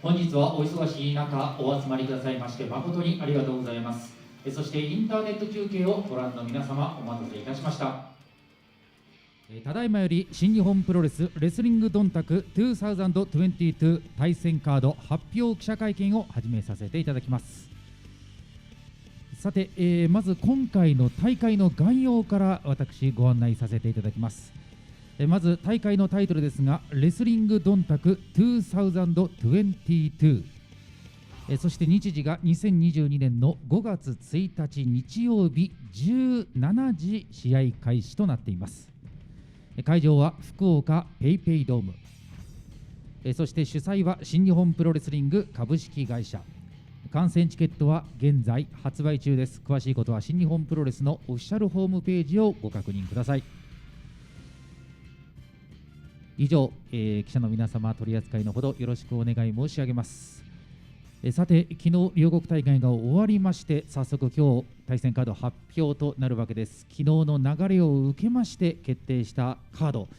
本日はお忙しい中お集まりくださいまして誠にありがとうございます。そしてインターネット中継をご覧の皆様、お待たせいたしました。ただいまより新日本プロレスレスリングドンタク2022対戦カード発表記者会見を始めさせていただきます。さて、まず今回の大会の概要から私ご案内させていただきます。まず大会のタイトルですが、レスリングドンタク2022、そして日時が2022年の5月1日日曜日17時試合開始となっています。会場は福岡ペイペイドーム、そして主催は新日本プロレスリング株式会社。観戦チケットは現在発売中です。詳しいことは新日本プロレスのオフィシャルホームページをご確認ください。以上、記者の皆様取り扱いのほどよろしくお願い申し上げます。さて、昨日両国大会が終わりまして、早速今日対戦カード発表となるわけです。昨日の流れを受けまして決定したカード、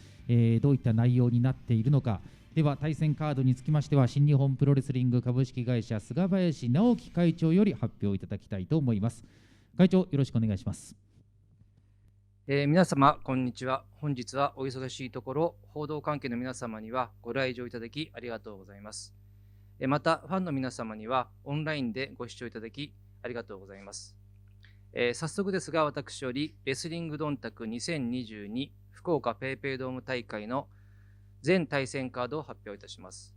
どういった内容になっているのか。では対戦カードにつきましては新日本プロレスリング株式会社菅林直樹会長より発表いただきたいと思います。会長、よろしくお願いします。皆様こんにちは。本日はお忙しいところ報道関係の皆様にはご来場いただきありがとうございます。またファンの皆様にはオンラインでご視聴いただきありがとうございます。早速ですが、私よりレスリングドンタク2022福岡ペイペイドーム大会の全対戦カードを発表いたします。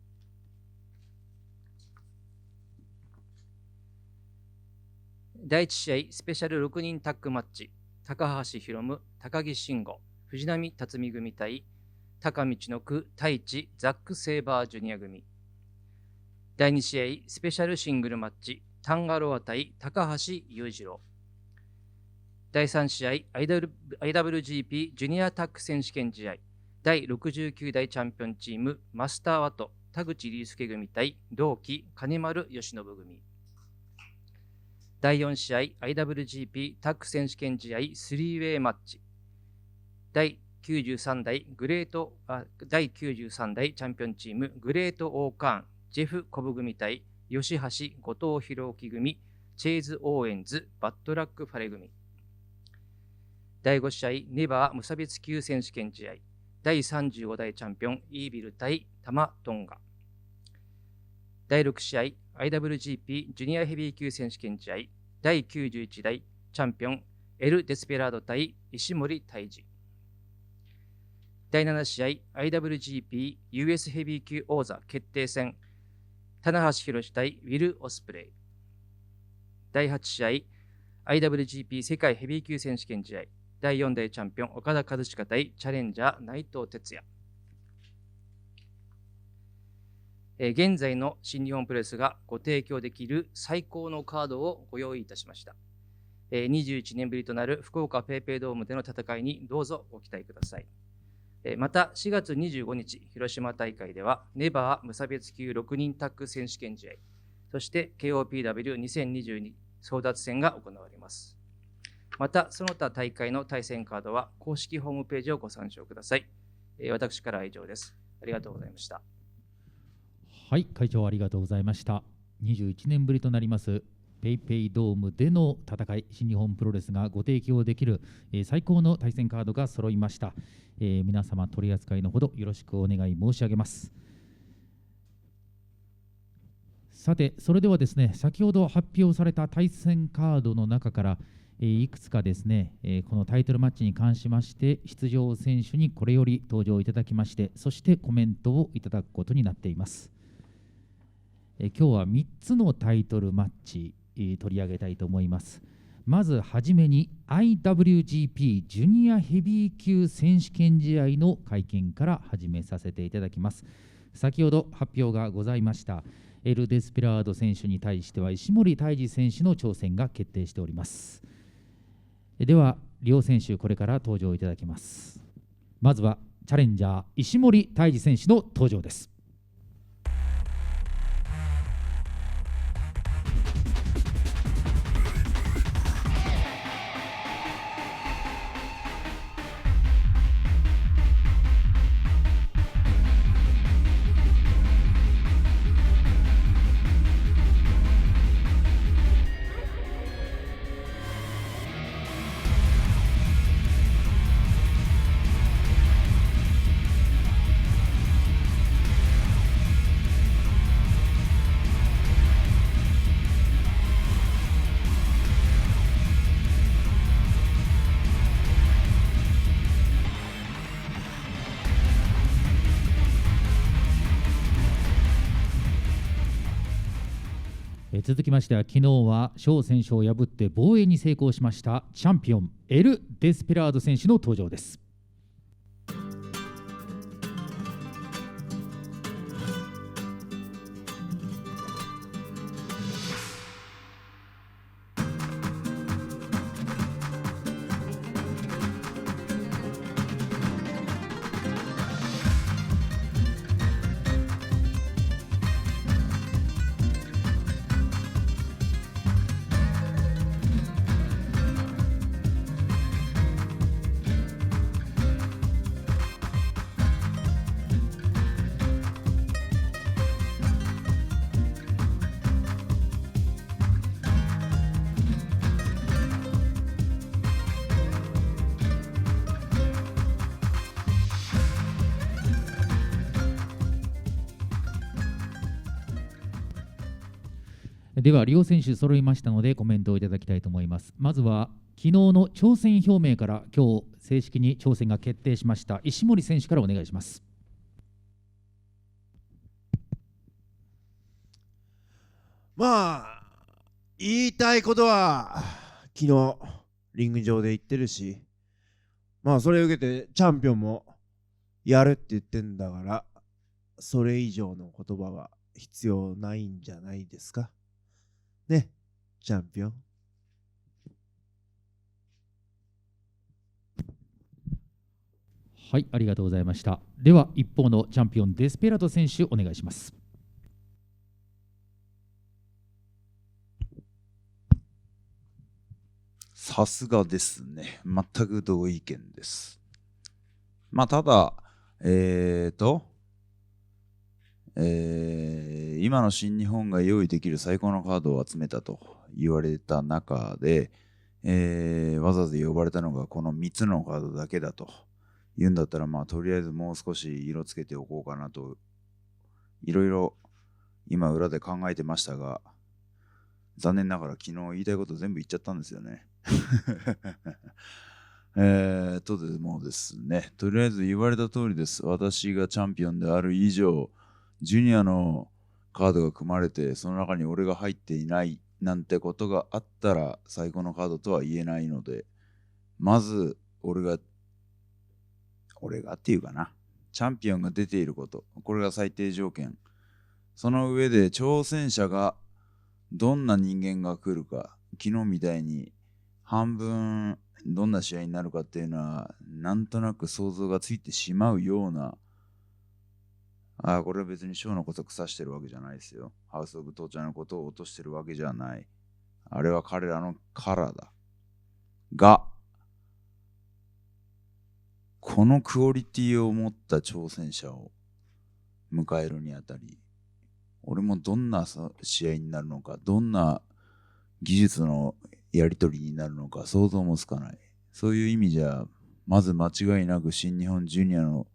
第1試合スペシャル6人タッグマッチ、高橋宏夢、高木慎吾、藤波辰巳組対高道の区太一ザック・セイバージュニア組。第2試合スペシャルシングルマッチ、タンガロア対高橋裕次郎。第3試合 IWGP ジュニアタッグ選手権試合、第69代チャンピオンチームマスターワト田口竜介組対同期金丸義信組。第4試合 IWGP タッグ選手権試合3ウェイマッチ、第93代チャンピオンチームグレートオーカーンジェフコブ組対吉橋後藤弘樹組チェイズ・オーエンズバッドラック・ファレ組。第5試合ネバー無差別級選手権試合、第35代チャンピオンイービル対タマトンガ。第6試合 IWGP ジュニアヘビー級選手権試合、第91代チャンピオンエル・デスペラード対石森泰治。第7試合 IWGP US ヘビー級王座決定戦、棚橋宏対ウィル・オスプレイ。第8試合 IWGP 世界ヘビー級選手権試合、第4代チャンピオン岡田和親対チャレンジャー内藤哲也。現在の新日本プロレスがご提供できる最高のカードをご用意いたしました。21年ぶりとなる福岡ペイペイドームでの戦いにどうぞご期待ください。また4月25日広島大会ではネバー無差別級6人タッグ選手権試合、そして KOPW2022 争奪戦が行われます。またその他大会の対戦カードは公式ホームページをご参照ください。私からは以上です。ありがとうございました。はい、会長ありがとうございました。21年ぶりとなりますペイペイドームでの戦い、新日本プロレスがご提供できる、最高の対戦カードが揃いました。皆様取り扱いのほどよろしくお願い申し上げます。さて、それではですね、先ほど発表された対戦カードの中から、いくつかですね、このタイトルマッチに関しまして出場選手にこれより登場いただきまして、そしてコメントをいただくことになっています。今日は3つのタイトルマッチ取り上げたいと思います。まずはじめに IWGP ジュニアヘビー級選手権試合の会見から始めさせていただきます。先ほど発表がございましたエル・デスペラード選手に対しては石森泰治選手の挑戦が決定しております。では両選手これから登場いただきます。まずはチャレンジャー石森泰治選手の登場です。続きましては、昨日は翔選手を破って防衛に成功しましたチャンピオンエル・デスペラード選手の登場です。では両選手揃いましたのでコメントをいただきたいと思います。まずは昨日の挑戦表明から今日正式に挑戦が決定しました石森選手からお願いします。まあ言いたいことは昨日リング上で言ってるし、まあそれを受けてチャンピオンもやるって言ってんだから、それ以上の言葉は必要ないんじゃないですかね、チャンピオン。はい、ありがとうございました。では一方のチャンピオンデスペラード選手お願いします。さすがですね。全く同意見です。まあただ今の新日本が用意できる最高のカードを集めたと言われた中で、わざわざ呼ばれたのがこの3つのカードだけだと言うんだったら、まあとりあえずもう少し色つけておこうかなといろいろ今裏で考えてましたが、残念ながら昨日言いたいこと全部言っちゃったんですよね。でもですね、とりあえず言われた通りです。私がチャンピオンである以上、ジュニアのカードが組まれて、その中に俺が入っていないなんてことがあったら最高のカードとは言えないので、まず俺がっていうかな、チャンピオンが出ていること、これが最低条件。その上で挑戦者がどんな人間が来るか、昨日みたいに半分どんな試合になるかっていうのはなんとなく想像がついてしまうような、これは別にショーのこと腐してるわけじゃないですよ。ハウスオブトーチャーのことを落としてるわけじゃない。あれは彼らのカラーだ。が、このクオリティを持った挑戦者を迎えるにあたり、俺もどんな試合になるのか、どんな技術のやり取りになるのか想像もつかない。そういう意味じゃ、まず間違いなく新日本ジュニアの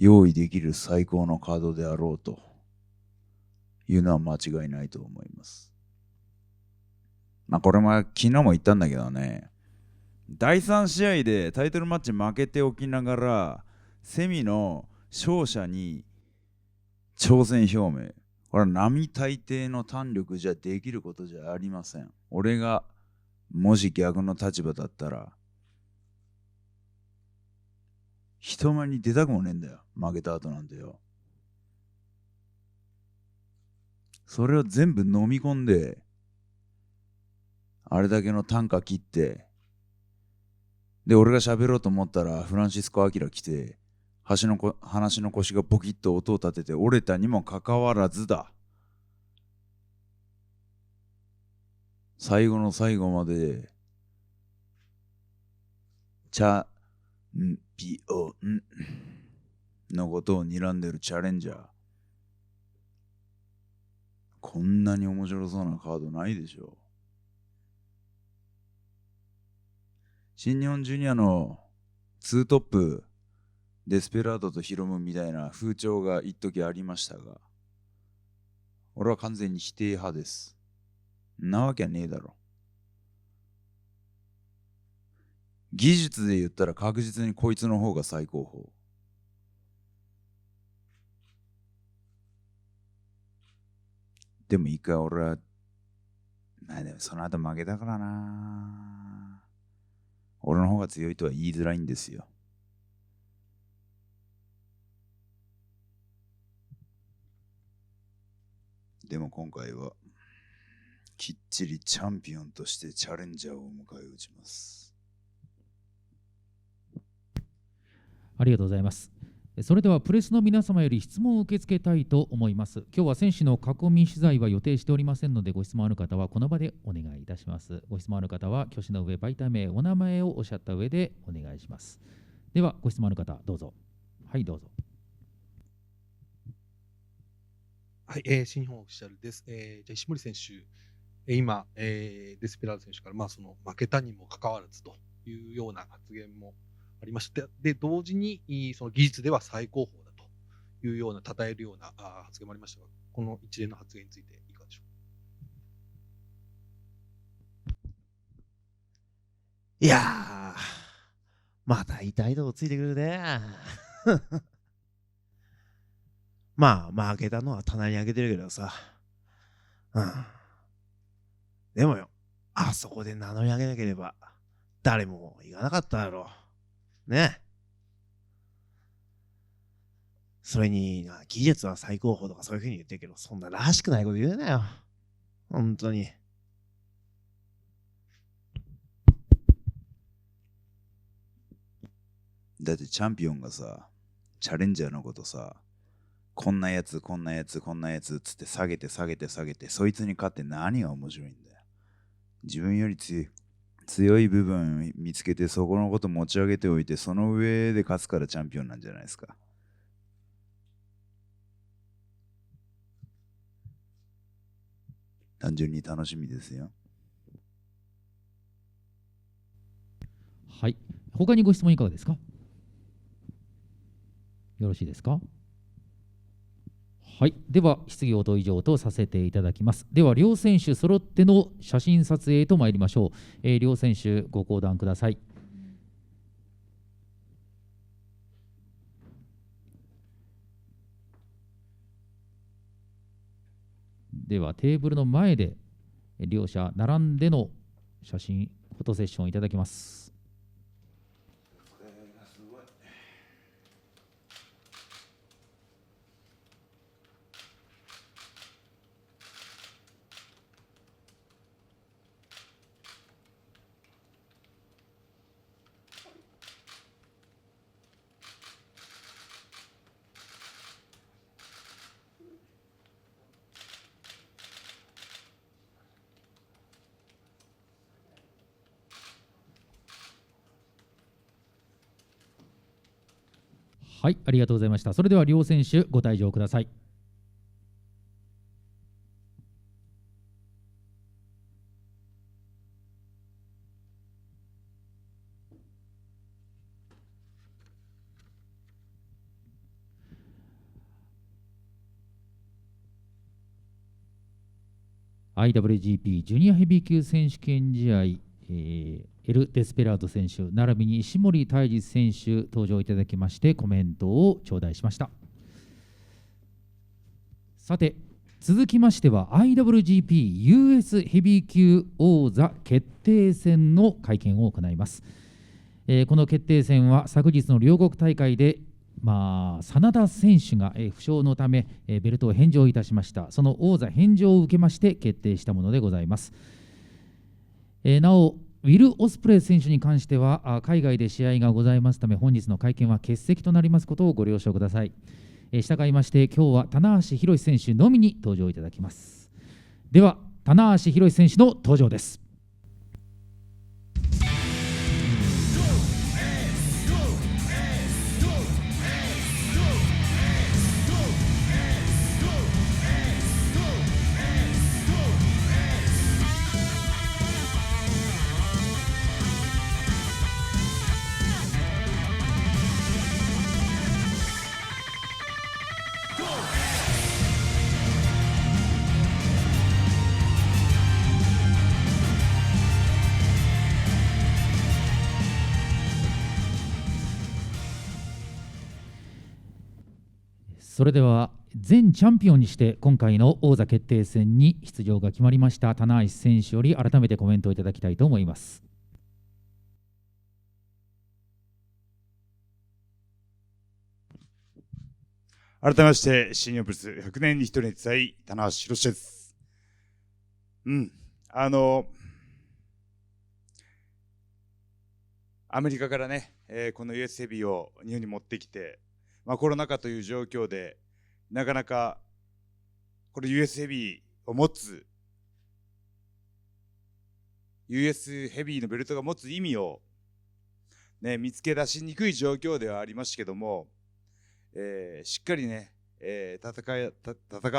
用意できる最高のカードであろうというのは間違いないと思います。まあこれも昨日も言ったんだけどね、第3試合でタイトルマッチ負けておきながらセミの勝者に挑戦表明、これは並大抵の胆力じゃできることじゃありません。俺がもし逆の立場だったら人前に出たくもねえんだよ、負けた後なんてよ。それを全部飲み込んで、あれだけの単価切って、で俺が喋ろうと思ったらフランシスコ・アキラ来て、話の腰がボキッと音を立てて折れたにもかかわらずだ、最後の最後までチャンピオンのことを睨んでるチャレンジャー、こんなに面白そうなカードないでしょ。新日本ジュニアのツートップデスペラードとヒロムみたいな風潮が一時ありましたが、俺は完全に否定派です。なわけはねえだろ。技術で言ったら確実にこいつの方が最高峰。でも一回俺は、まあでもその後負けたからな。俺の方が強いとは言いづらいんですよ。でも今回はきっちりチャンピオンとしてチャレンジャーを迎え撃ちます。ありがとうございます。それではプレスの皆様より質問を受け付けたいと思います。今日は選手の囲み取材は予定しておりませんので、ご質問ある方はこの場でお願いいたします。ご質問ある方は挙手の上、媒体名、お名前をおっしゃった上でお願いします。では、ご質問ある方、どうぞ。はい、どうぞ。はい、新日本オフィシャルです。じゃあ石森選手、今、デスペラード選手から、その負けたにもかかわらずというような発言もありまして、で同時にその技術では最高峰だというような、称えるような発言もありましたが、この一連の発言についていかがでしょいやー、また痛いとこついてくるね。まあ、負けたのは棚に上げてるけどさ。でもよ、あそこで名乗り上げなければ、誰も行かなかったやろ。ね。それに、技術は最高峰とかそういう風に言ってるけど、そんならしくないこと言うなよ。本当に。だってチャンピオンがさ、チャレンジャーのことさ、こんなやつ、こんなやつ、こんなやつっつって下げて、そいつに勝って何が面白いんだよ。自分より強い部分を見つけて、そこのこと持ち上げておいて、その上で勝つからチャンピオンなんじゃないですか。単純に楽しみですよ。はい。他にご質問いかがですか？よろしいですか？はい。では、質疑応答以上とさせていただきます。では、両選手揃っての写真撮影と参りましょう。両選手、ご講談ください。では、テーブルの前で両者並んでの写真、フォトセッションいただきます。はい、ありがとうございました。それでは両選手ご退場ください。IWGP ジュニアヘビー級選手権試合、エル・デスペラード選手並びに石森泰治選手登場いただきましてコメントを頂戴しました。さて続きましては IWGP US ヘビー級王座決定戦の会見を行います。この決定戦は昨日の両国大会で真田選手が負傷のためベルトを返上いたしました。その王座返上を受けまして決定したものでございます。なおウィル・オスプレイ選手に関しては海外で試合がございますため本日の会見は欠席となりますことをご了承ください。従いまして今日は棚橋宏選手のみに登場いただきます。では棚橋宏選手の登場です。それでは、前チャンピオンにして今回の王座決定戦に出場が決まりました棚橋選手より改めてコメントをいただきたいと思います。改めまして新日本プロレス100年に一人に伝え棚橋宏です。アメリカからね、この US ヘビーを日本に持ってきて、コロナ禍という状況でなかなかこれ US ヘビーを持つ US ヘビーのベルトが持つ意味を、ね、見つけ出しにくい状況ではありましたけども、しっかりね、戦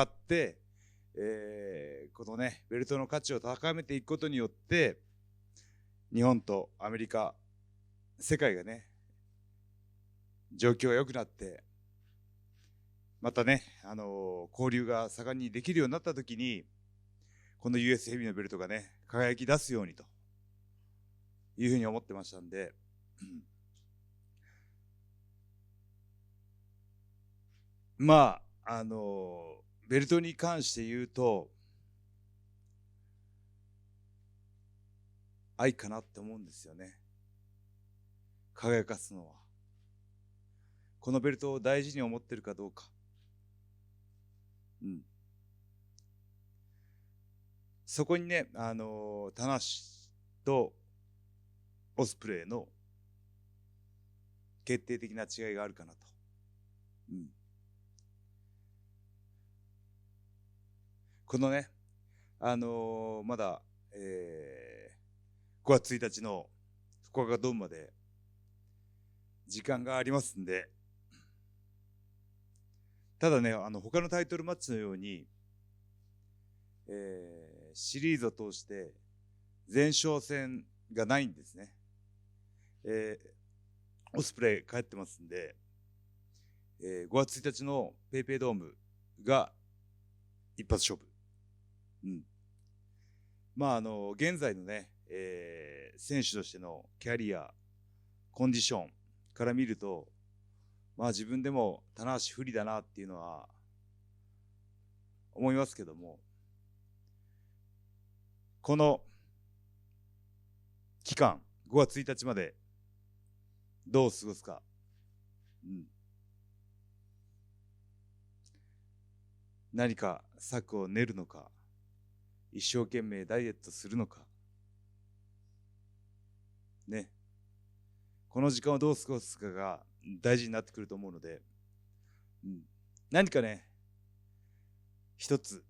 って、このねベルトの価値を高めていくことによって日本とアメリカ世界がね状況が良くなってまたね、交流が盛んにできるようになった時にこの US ヘビーのベルトがね輝き出すようにというふうに思ってましたんでベルトに関して言うと愛かなって思うんですよね。輝かすのはこのベルトを大事に思ってるかどうか、そこにね棚橋とオスプレイの決定的な違いがあるかなと。このね、まだ、5月1日の福岡ドームまで時間がありますんで、ただね、他のタイトルマッチのように、シリーズを通して前哨戦がないんですね。オスプレイ帰ってますんで、5月1日のペイペイドームが一発勝負。現在のね、選手としてのキャリア、コンディションから見ると、自分でも棚橋不利だなっていうのは思いますけども、この期間、5月1日までどう過ごすか、何か策を練るのか、一生懸命ダイエットするのかね、この時間をどう過ごすかが大事になってくると思うので、何かね一つ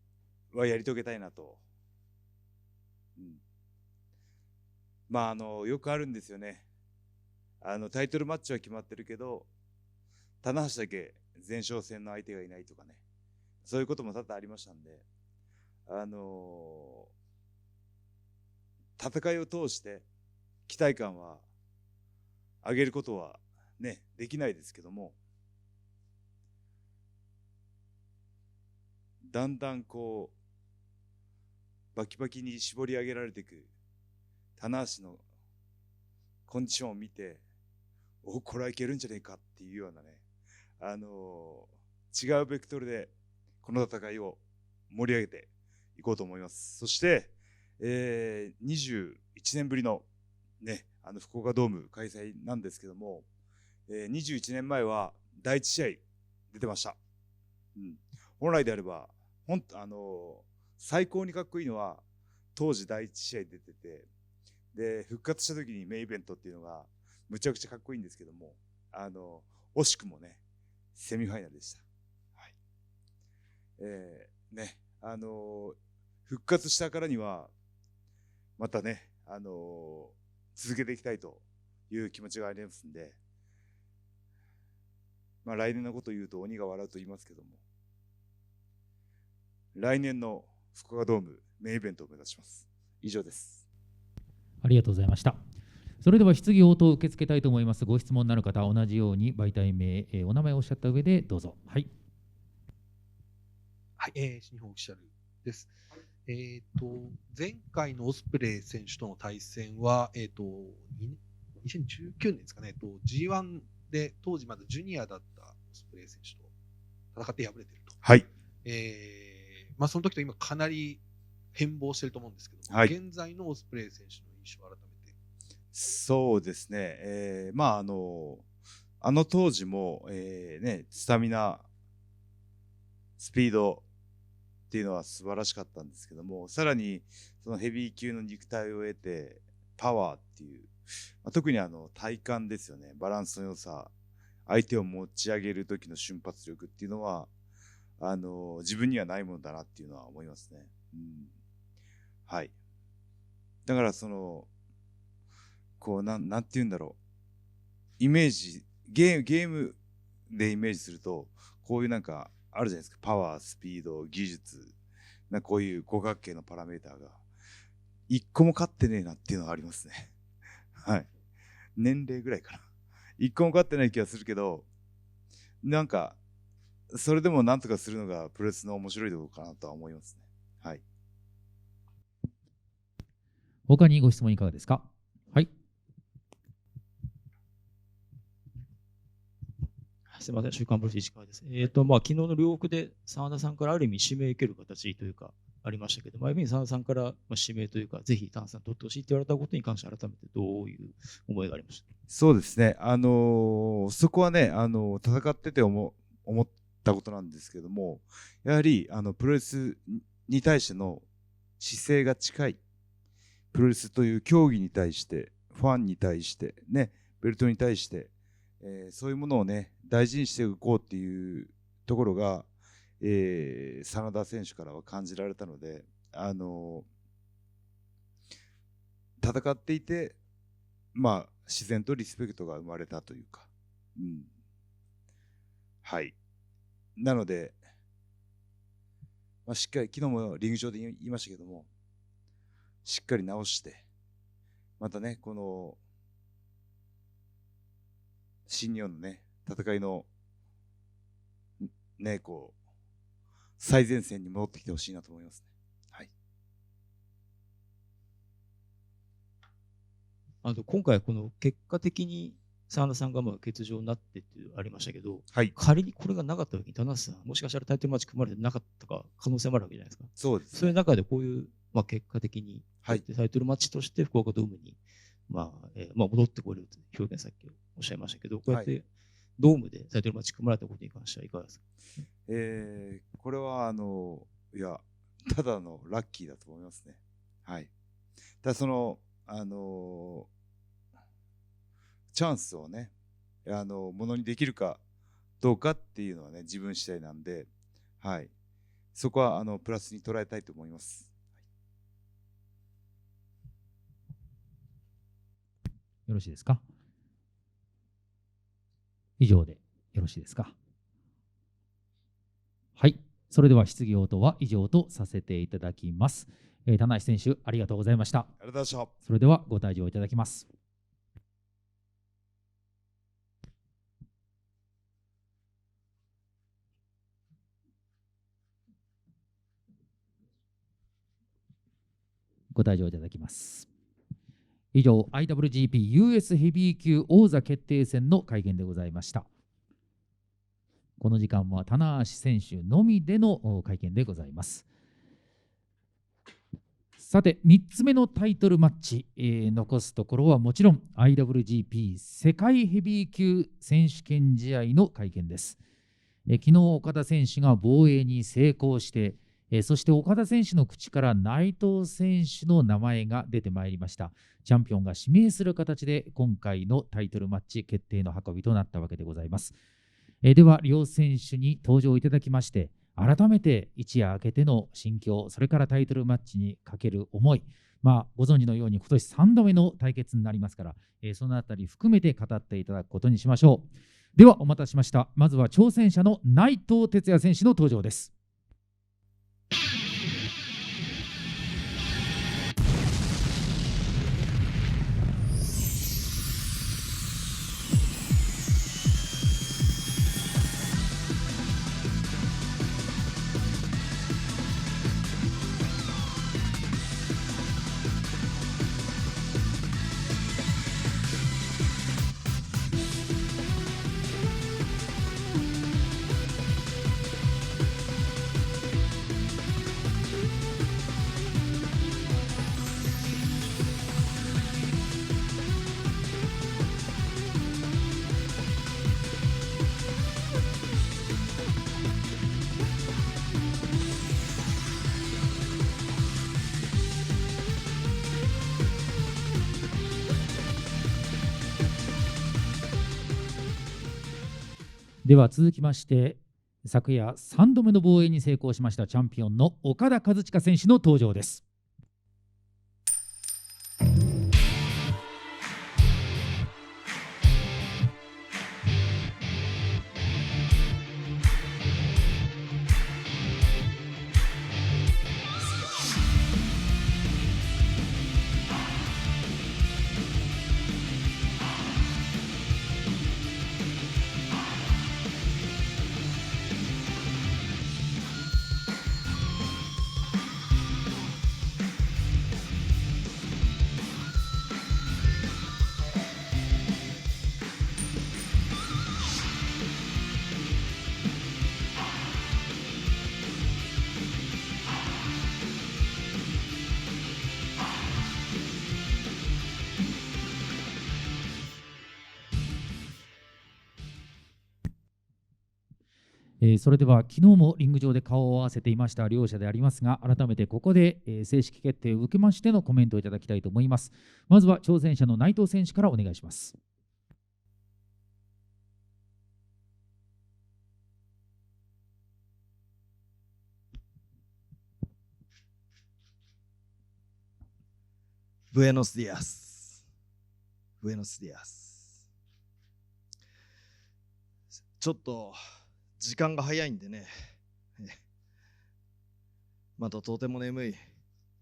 はやり遂げたいなと。よくあるんですよね。タイトルマッチは決まってるけど棚橋だけ前哨戦の相手がいないとかね、そういうことも多々ありましたんで、戦いを通して期待感は上げることはねできないですけども、だんだんこうバキバキに絞り上げられていく棚橋のコンディションを見て、これはいけるんじゃねえかっていうようなね、違うベクトルでこの戦いを盛り上げていこうと思います。そして、21年ぶりのね福岡ドーム開催なんですけども、21年前は第1試合出てました。本来であれば最高にかっこいいのは当時第1試合出てて、で復活した時にメインイベントっていうのがむちゃくちゃかっこいいんですけども、惜しくもねセミファイナルでした。復活したからにはまたね、続けていきたいという気持ちがありますんで、来年のことを言うと鬼が笑うと言いますけども、来年の福岡ドームメインイベントを目指します。以上です。ありがとうございました。それでは質疑応答を受け付けたいと思います。ご質問のある方、同じように媒体名、お名前をおっしゃった上でどうぞ。はい。はい、新日本オフィシャルです。前回のオスプレイ選手との対戦は、2019年ですかね、G1 で当時まだジュニアだったオスプレイ選手と戦って敗れているとはい。まあその時と今かなり変貌してると思うんですけども、はい現在のオスプレイ選手の印象を改めて。そうですね。まああの当時も、ね、スタミナ、スピードっていうのは素晴らしかったんですけども、さらにそのヘビー級の肉体を得て、パワーっていう、特に体幹ですよね、バランスの良さ、相手を持ち上げる時の瞬発力っていうのは、自分にはないものだなっていうのは思いますね。はい。だからこうなんて言うんだろう、イメージ、ゲームでイメージすると、こういうなんかあるじゃないですか、パワー、スピード、技術、こういう五角形のパラメーターが一個も勝ってねえなっていうのはありますね。はい。年齢ぐらいかな。一個も勝ってない気がするけど、なんかそれでもなんとかするのがプロレスの面白いところかなとは思いますね。はい。他にご質問いかがですか？はい。すみません、週刊プロレス石川です。昨日の両国で澤田さんからある意味指名受ける形というかありましたけど、ある意味澤田さんから指名というか、ぜひ田中さん取ってほしいと言われたことに関して改めてどういう思いがありました？そうですね。そこはね、戦ってて思ったことなんですけども、やはりプロレスに対しての姿勢が近い。プロレスという競技に対して、ファンに対してね、ベルトに対して、そういうものをね大事にしていこうっていうところが、真田選手からは感じられたので、戦っていて、まあ自然とリスペクトが生まれたというか、はい。なので、しっかり昨日もリング上で言いましたけども、しっかり直して、またねこの新日本のね戦いのねこう最前線に戻ってきてほしいなと思いますね。はい。今回この結果的に澤田さんが欠場になってってありましたけど、はい、仮にこれがなかった時に田中さんもしかしたらタイトルマッチ組まれてなかったか可能性もあるわけじゃないですか。そうです、ね。そういう中でこういう、結果的に、タイトルマッチとして福岡ドームに、戻ってこれるという表現さっきおっしゃいましたけど、こうやってドームでタイトルマッチ組まれたことに関してはいかがですか？これはいやただのラッキーだと思いますね。はい。ただチャンスをねものにできるかどうかっていうのはね自分次第なんで、はい。そこはプラスに捉えたいと思います。よろしいですか？以上でよろしいですか？はい。それでは質疑応答は以上とさせていただきます。棚橋選手、ありがとうございました。ありがとうございました。それではご退場いただきます。ご退場いただきます。以上、IWGP US ヘビー級王座決定戦の会見でございました。この時間は棚橋選手のみでの会見でございます。さて、3つ目のタイトルマッチ、残すところはもちろん IWGP 世界ヘビー級選手権試合の会見です。昨日岡田選手が防衛に成功して、そして岡田選手の口から内藤選手の名前が出てまいりました。チャンピオンが指名する形で今回のタイトルマッチ決定の運びとなったわけでございます。では両選手に登場いただきまして、改めて一夜明けての心境、それからタイトルマッチにかける思い、ご存知のように今年3度目の対決になりますから、そのあたり含めて語っていただくことにしましょう。ではお待たせしました。まずは挑戦者の内藤哲也選手の登場です。では続きまして、昨夜3度目の防衛に成功しましたチャンピオンの岡田和親選手の登場です。それでは昨日もリング上で顔を合わせていました両者でありますが、改めてここで正式決定を受けましてのコメントをいただきたいと思います。まずは挑戦者の内藤選手からお願いします。ブエノスディアス。ブエノスディアス。ちょっと時間が早いんでね。まだとても眠い、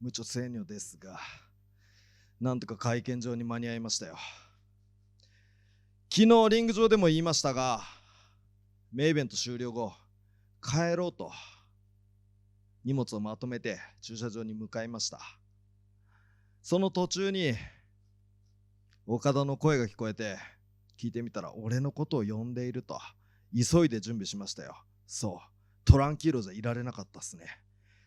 mucho sueñoですが、なんとか会見場に間に合いましたよ。昨日リング上でも言いましたが、メインイベント終了後、帰ろうと荷物をまとめて駐車場に向かいました。その途中に岡田の声が聞こえて、聞いてみたら俺のことを呼んでいると。急いで準備しましたよ。そう、トランキーロじゃいられなかったっすね。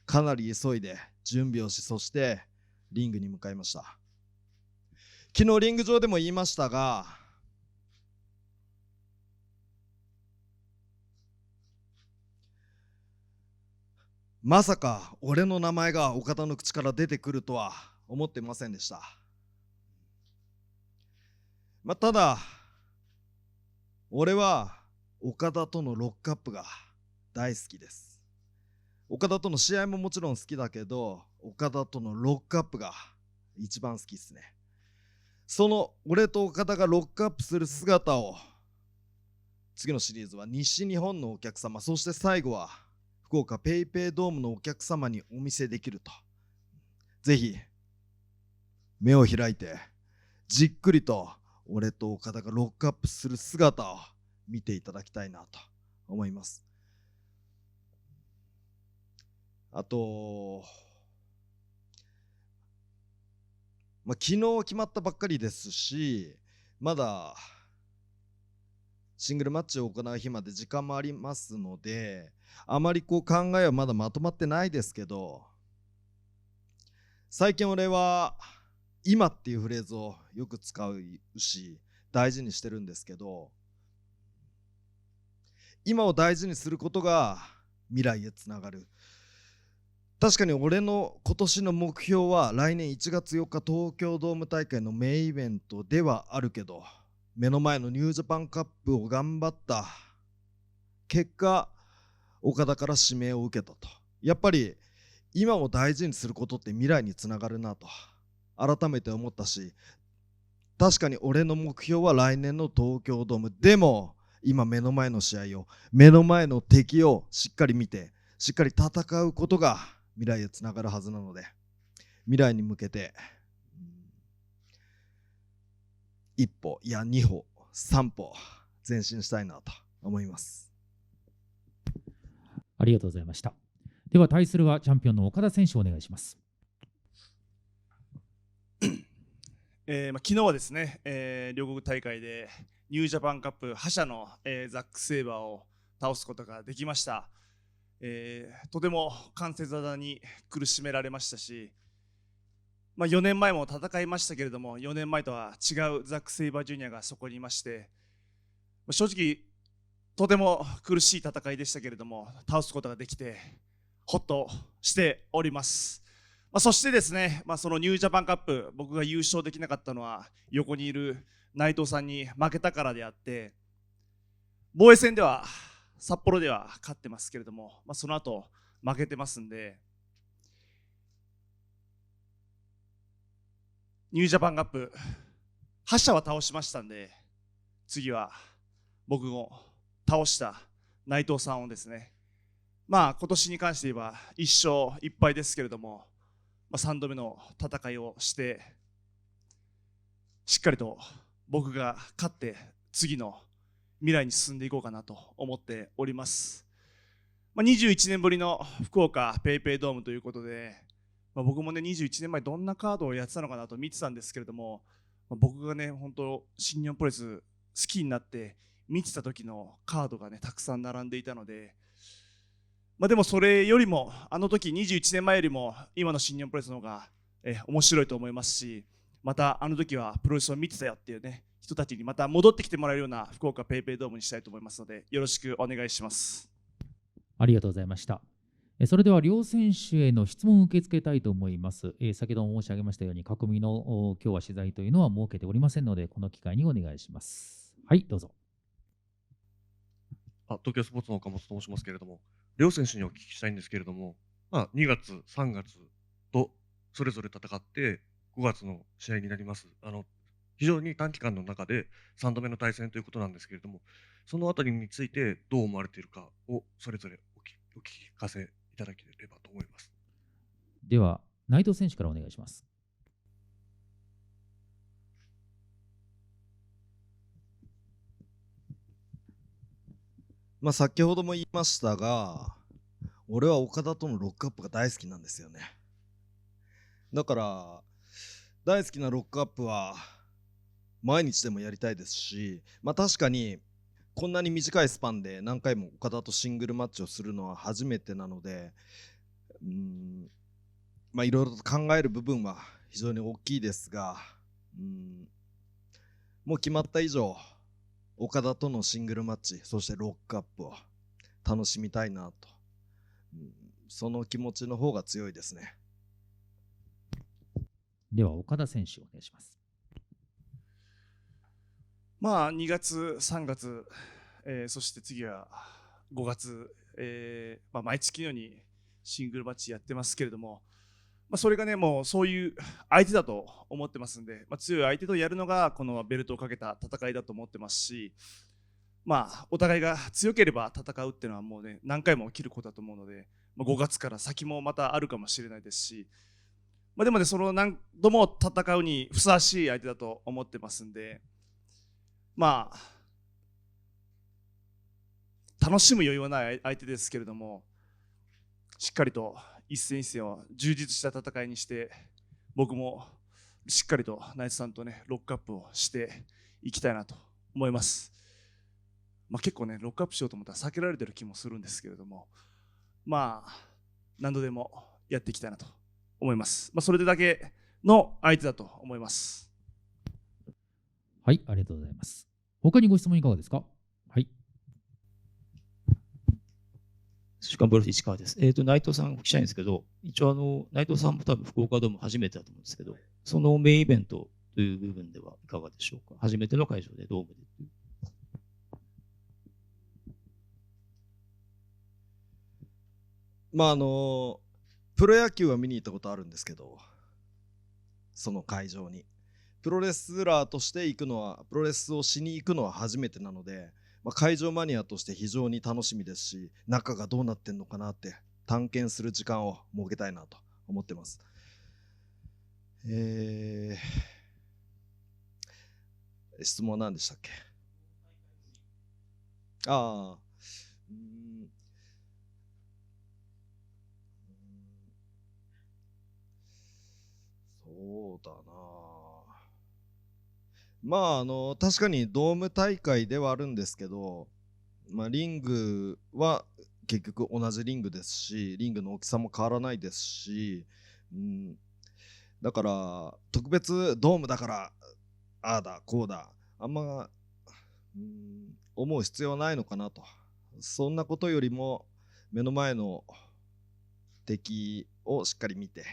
かなり急いで準備をし、そしてリングに向かいました。昨日リング上でも言いましたが、まさか俺の名前が岡田の口から出てくるとは思ってませんでした。ただ俺は岡田とのロックアップが大好きです。岡田との試合ももちろん好きだけど、岡田とのロックアップが一番好きですね。その俺と岡田がロックアップする姿を次のシリーズは西日本のお客様、そして最後は福岡ペイペイドームのお客様にお見せできると。ぜひ目を開いてじっくりと俺と岡田がロックアップする姿を見ていただきたいなと思います。あと、昨日決まったばっかりですし、まだシングルマッチを行う日まで時間もありますので、あまり考えはまだまとまってないですけど、最近俺は今っていうフレーズをよく使うし大事にしてるんですけど、今を大事にすることが未来へつながる。確かに俺の今年の目標は来年1月4日東京ドーム大会のメインイベントではあるけど、目の前のニュージャパンカップを頑張った結果、岡田から指名を受けたと。やっぱり今を大事にすることって未来につながるなと改めて思ったし、確かに俺の目標は来年の東京ドームでも、今目の前の試合を、目の前の敵をしっかり見て、しっかり戦うことが未来へつながるはずなので、未来に向けて一歩、いや2歩、3歩前進したいなと思います。ありがとうございました。では対するはチャンピオンの岡田選手お願いします。昨日はですね、両国大会でニュージャパンカップ覇者の、ザック・セイバーを倒すことができました。とても関節技に苦しめられましたし、4年前も戦いましたけれども、4年前とは違うザック・セイバージュニアがそこにいまして、正直とても苦しい戦いでしたけれども、倒すことができてホッとしております。そしてですね、そのニュージャパンカップ、僕が優勝できなかったのは横にいる内藤さんに負けたからであって、防衛戦では札幌では勝ってますけれども、その後負けてますんで、ニュージャパンカップ8社は倒しましたんで、次は僕も倒した内藤さんをですね、今年に関して言えば1勝1敗ですけれども、3度目の戦いをして、しっかりと僕が勝って次の未来に進んでいこうかなと思っております。21年ぶりの福岡ペイペイドームということで、僕もね21年前どんなカードをやってたのかなと見てたんですけれども、僕がね本当新日本プロレス好きになって見てた時のカードがねたくさん並んでいたので、でもそれよりもあの時21年前よりも今の新日本プロレスの方が面白いと思いますし、またあの時はプロレスを見てたよっていうね人たちにまた戻ってきてもらえるような福岡ペイペイドームにしたいと思いますので、よろしくお願いします。ありがとうございました。それでは両選手への質問を受け付けたいと思います。先ほども申し上げましたように、囲みの今日は取材というのは設けておりませんので、この機会にお願いします。はい、どうぞ。東京スポーツの岡本と申しますけれども、両選手にお聞きしたいんですけれども、2月、3月とそれぞれ戦って5月の試合になります。非常に短期間の中で3度目の対戦ということなんですけれども、そのあたりについてどう思われているかをそれぞれお聞かせいただければと思います。では、内藤選手からお願いします。先ほども言いましたが、俺は岡田とのロックアップが大好きなんですよね。だから大好きなロックアップは毎日でもやりたいですし、確かにこんなに短いスパンで何回も岡田とシングルマッチをするのは初めてなので、いろいろと考える部分は非常に大きいですが、もう決まった以上岡田とのシングルマッチ、そしてロックアップを楽しみたいなと、その気持ちの方が強いですね。では岡田選手お願いします。2月、3月、そして次は5月、毎月のようにシングルマッチやってますけれども、それがねもうそういう相手だと思ってますんで、強い相手とやるのがこのベルトをかけた戦いだと思ってますし、お互いが強ければ戦うっていうのはもうね何回も起きることだと思うので、5月から先もまたあるかもしれないですし、でもねその何度も戦うにふさわしい相手だと思ってますんで、楽しむ余裕はない相手ですけれども、しっかりと一戦一戦を充実した戦いにして、僕もしっかりとナイツさんとねロックアップをしていきたいなと思います。結構ねロックアップしようと思ったら避けられてる気もするんですけれども、何度でもやっていきたいなと思います。それだけの相手だと思います。はい、ありがとうございます。他にご質問いかがですか。はい。週刊プロレス市川です。内藤さんお聞きしたいんですけど、一応内藤さんも多分福岡ドーム初めてだと思うんですけど、そのメインイベントという部分ではいかがでしょうか。初めての会場でドームで。プロ野球は見に行ったことあるんですけど、その会場にプロレスラーとして行くのは、プロレスをしに行くのは初めてなので、会場マニアとして非常に楽しみですし、中がどうなってんのかなって探検する時間を設けたいなと思ってます。質問は何でしたっけ。そうだな、確かにドーム大会ではあるんですけど、リングは結局同じリングですし、リングの大きさも変わらないですし、だから特別ドームだからああだこうだあんま思う必要はないのかなと。そんなことよりも目の前の敵をしっかり見て、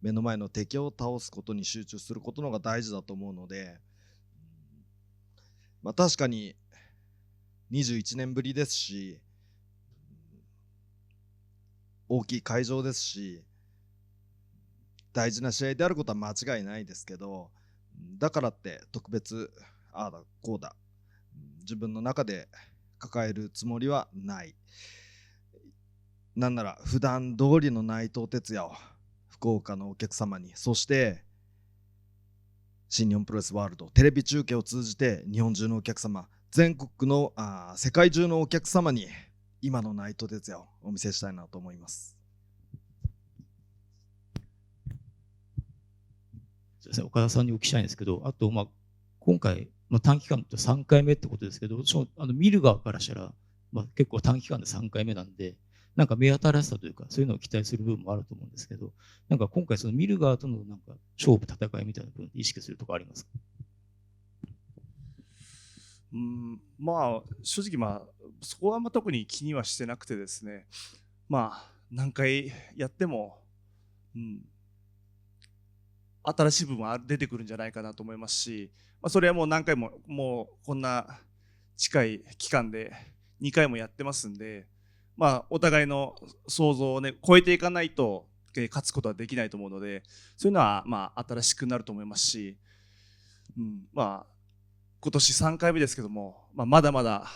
目の前の敵を倒すことに集中することの方が大事だと思うので、確かに21年ぶりですし、大きい会場ですし、大事な試合であることは間違いないですけど、だからって特別ああだこうだ自分の中で抱えるつもりはない。なんなら普段通りの内藤哲也を福岡のお客様に、そして新日本プロレスワールドテレビ中継を通じて日本中のお客様、全国の世界中のお客様に今の内藤哲也をお見せしたいなと思います。そうですね、岡田さんにお聞きしたいんですけど、あと、今回、短期間と3回目ってことですけど、見る側からしたら、結構短期間で3回目なんで、なんか目新しさというか、そういうのを期待する部分もあると思うんですけど、なんか今回、その見る側とのなんか勝負、戦いみたいな部分で意識するところありますか？正直そこは特に気にはしてなくてですね、何回やっても、新しい部分は出てくるんじゃないかなと思いますし、それはもう何回ももうこんな近い期間で2回もやってますんで、お互いの想像をね超えていかないと勝つことはできないと思うので、そういうのは新しくなると思いますし、今年3回目ですけども、まだまだ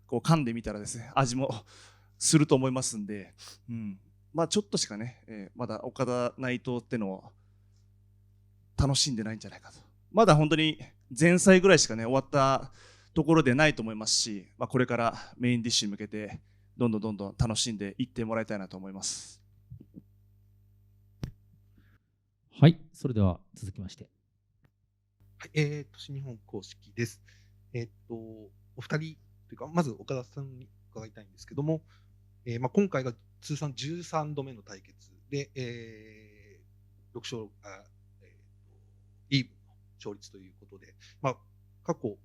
こう噛んでみたらですね味もすると思いますんで、ちょっとしかね、まだ岡田内藤ってのを楽しんでないんじゃないかと。まだ本当に前菜ぐらいしかね終わったところでないと思いますし、これからメインディッシュに向けてどんどん楽しんでいってもらいたいなと思います。はい、それでは続きまして。はい、新日本公式です。お二人というか、まず岡田さんに伺いたいんですけども、今回が通算13度目の対決で、6勝、イーブンの勝率ということで、過去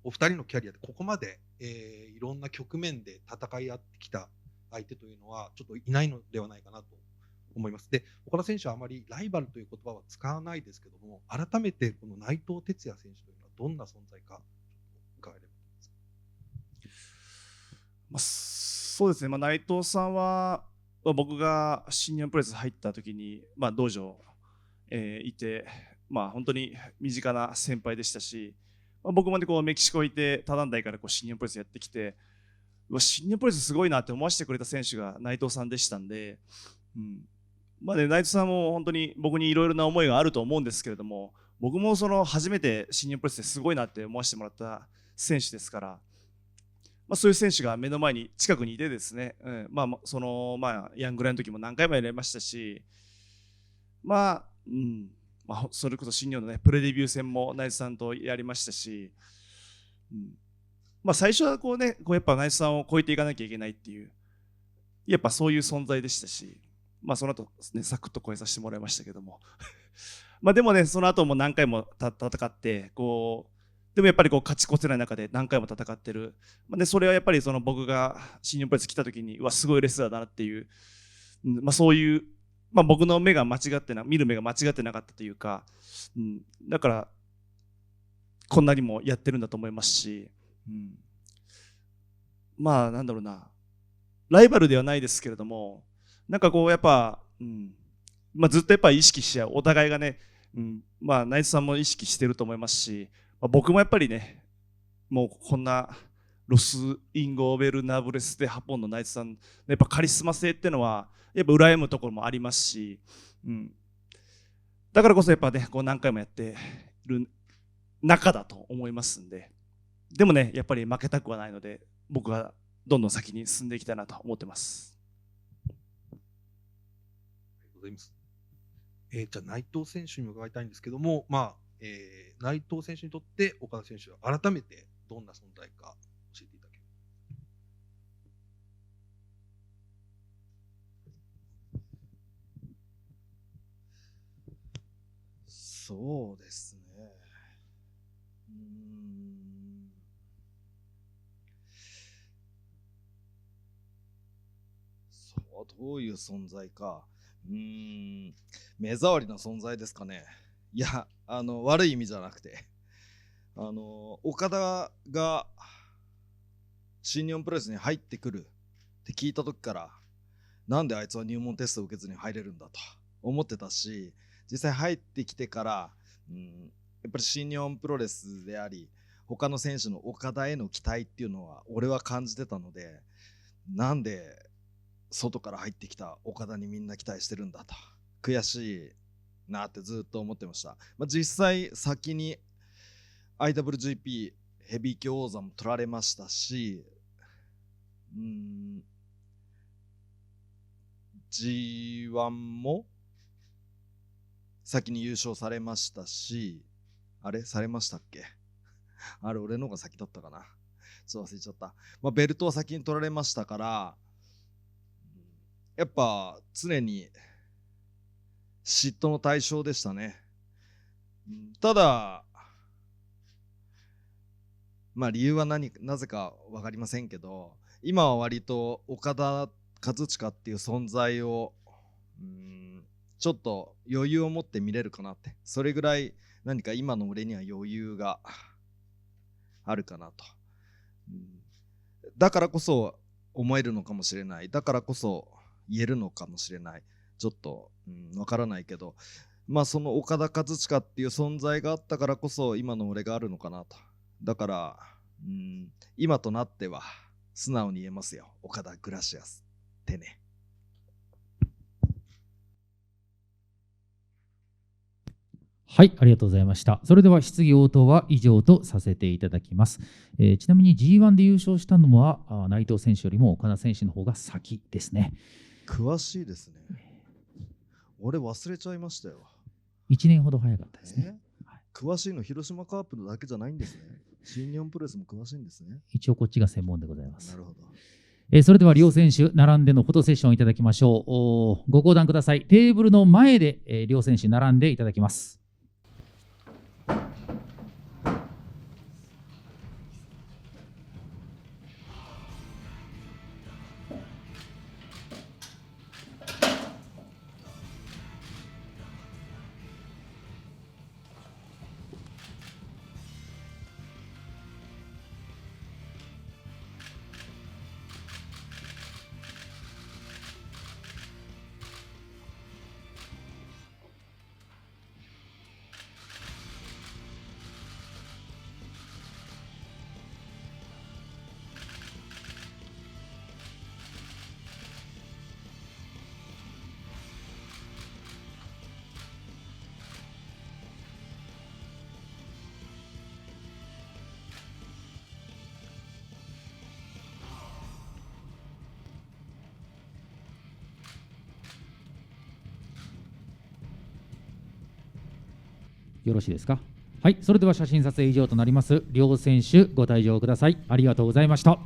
お二人のキャリアでここまで、いろんな局面で戦い合ってきた相手というのはちょっといないのではないかなと思います。で、岡田選手はあまりライバルという言葉は使わないですけども、改めてこの内藤哲也選手というのはどんな存在か伺えればと思います。そうですね、内藤さんは、僕が新日本プロレス入った時に、道場、いて、本当に身近な先輩でしたし、僕もねメキシコいて他団体から新日本プロレスやってきて、新日本プロレスすごいなって思わせてくれた選手が内藤さんでしたんで、内藤さんも本当に僕にいろいろな思いがあると思うんですけれども、僕も初めて新日本プロレスですごいなって思わせてもらった選手ですから、そういう選手が目の前に近くにいてですね、ヤングライの時も何回もやりましたし、それこそ新日本のプレデビュー戦も内藤さんとやりましたし、最初はやっぱ内藤さんを超えていかなきゃいけないっていう、やっぱそういう存在でしたし、その後ねサクッと超えさせてもらいましたけどもでもねその後も何回も戦ってでもやっぱり勝ち越せない中で何回も戦ってる、それはやっぱり僕が新日本プロレス来た時にすごいレスラーだなっていう、そういう僕の目が間違って見る目が間違ってなかったというか、だからこんなにもやってるんだと思いますし、なんだろうな、ライバルではないですけれども、なんかやっぱ、ずっとやっぱ意識し合う、お互いがね、内藤さんも意識してると思いますし、僕もやっぱりね、もうこんなロス・インゴーベルナブレスでハポンの内藤さん、やっぱカリスマ性っていうのはやっぱ羨むところもありますし、だからこそやっぱね何回もやってる仲だと思いますんで、でもねやっぱり負けたくはないので、僕はどんどん先に進んでいきたいなと思ってます。ありがとうございます。じゃあ内藤選手にも伺いたいんですけども、内藤選手にとって岡田選手は改めてどんな存在か教えていただけますか。そうですね。どういう存在か。目障りな存在ですかね。いや、悪い意味じゃなくて、岡田が新日本プロレスに入ってくるって聞いた時から、なんであいつは入門テストを受けずに入れるんだと思ってたし、実際入ってきてから、やっぱり新日本プロレスであり、他の選手の岡田への期待っていうのは俺は感じてたので、なんで外から入ってきた岡田にみんな期待してるんだと、悔しいなってずっと思ってました。実際先に IWGP ヘビー級王座も取られましたし、G1 も先に優勝されましたし、あれされましたっけあれ俺の方が先だったかな、ちょっと忘れちゃった。ベルトは先に取られましたから、やっぱ常に嫉妬の対象でしたね。ただ理由はなぜか分かりませんけど、今は割と岡田和親っていう存在をちょっと余裕を持って見れるかなって、それぐらい何か今の俺には余裕があるかなと、だからこそ思えるのかもしれない、だからこそ言えるのかもしれない、ちょっと分からないけど、その岡田和親っていう存在があったからこそ今の俺があるのかなと。だから今となっては素直に言えますよ、岡田グラシアスってね。はい、ありがとうございました。それでは質疑応答は以上とさせていただきます。ちなみに G1 で優勝したのは内藤選手よりも岡田選手の方が先ですね。詳しいですね。俺忘れちゃいましたよ。1年ほど早かったですね。詳しいの広島カープだけじゃないんですね。新日本プロレスも詳しいんですね。一応こっちが専門でございます。なるほど。それでは両選手並んでのフォトセッションいただきましょう。ご講談ください。テーブルの前で、両選手並んでいただきます。よろしいですか。はい、それでは写真撮影以上となります。両選手ご退場ください。ありがとうございました。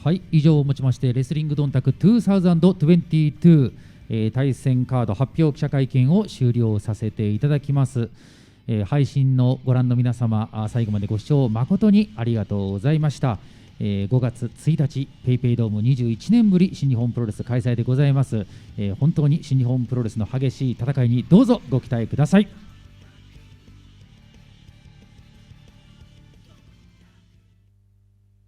はい、以上をもちましてレスリングドンタク2022、対戦カード発表記者会見を終了させていただきます。配信のご覧の皆様、最後までご視聴誠にありがとうございました。5月1日 PayPay ドーム21年ぶり新日本プロレス開催でございます。本当に新日本プロレスの激しい戦いにどうぞご期待ください。